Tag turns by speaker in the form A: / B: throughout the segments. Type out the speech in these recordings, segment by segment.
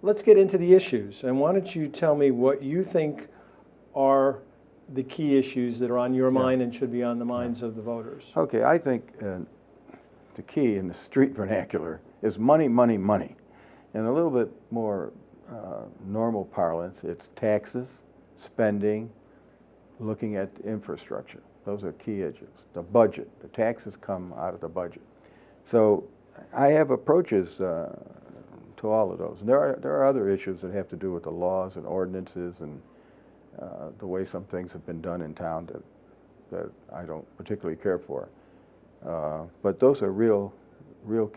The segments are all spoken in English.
A: let's get into the issues. And why don't you tell me what you think are the key issues that are on your mind and should be on the minds of the voters?
B: Okay, I think the key in the street vernacular is money, money, money. In a little bit more normal parlance, it's taxes, spending, looking at infrastructure. Those are key issues. The budget, the taxes come out of the budget. So I have approaches to all of those. And there are other issues that have to do with the laws and ordinances and the way some things have been done in town that I don't particularly care for. But those are real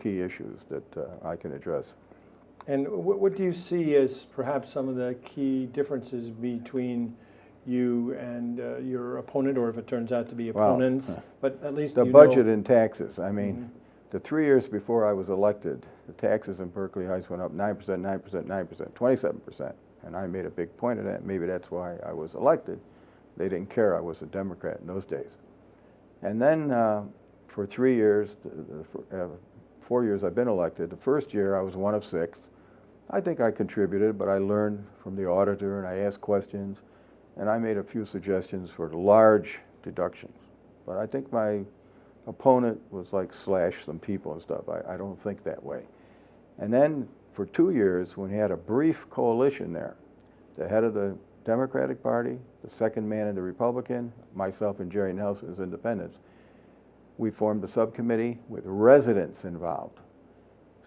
B: key issues that I can address.
A: And what do you see as perhaps some of the key differences between you and your opponent, or if it turns out to be opponents, but at least
B: the budget and taxes. I mean, the 3 years before I was elected, the taxes in Berkeley Heights went up 9%, 9%, 9%, 27%. And I made a big point of that. Maybe that's why I was elected. They didn't care I was a Democrat in those days. And then for 3 years, 4 years I've been elected, the first year I was one of 6. I think I contributed, but I learned from the auditor and I asked questions and I made a few suggestions for large deductions. But I think my opponent was like slash some people and stuff. I don't think that way. And then for 2 years, when he had a brief coalition there, the head of the Democratic Party, the second man in the Republican, myself and Jerry Nelson as independents, we formed a subcommittee with residents involved.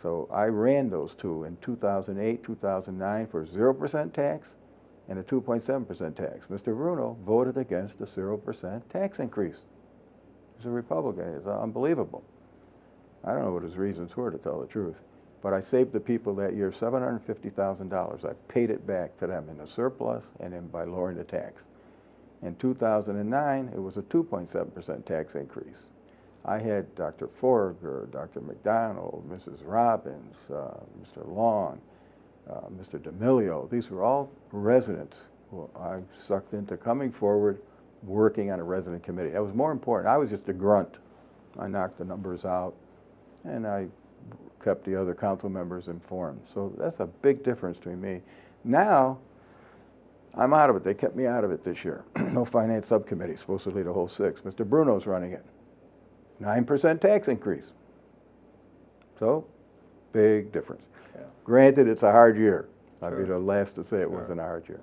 B: So I ran those two in 2008, 2009 for 0% tax and a 2.7% tax. Mr. Bruno voted against the 0% tax increase. He's a Republican. It's unbelievable. I don't know what his reasons were, to tell the truth. But I saved the people that year $750,000. I paid it back to them in a surplus and by lowering the tax. In 2009, it was a 2.7% tax increase. I had Dr. Forger, Dr. McDonald, Mrs. Robbins, Mr. Long, Mr. D'Amelio. These were all residents who I sucked into coming forward, working on a resident committee. That was more important. I was just a grunt. I knocked the numbers out, and I kept the other council members informed. So that's a big difference between me. Now, I'm out of it. They kept me out of it this year. No finance subcommittee, supposedly the whole 6. Mr. Bruno's running it. 9% tax increase. So, big difference. Yeah. Granted, it's a hard year. I'd be the last to say it wasn't a hard year.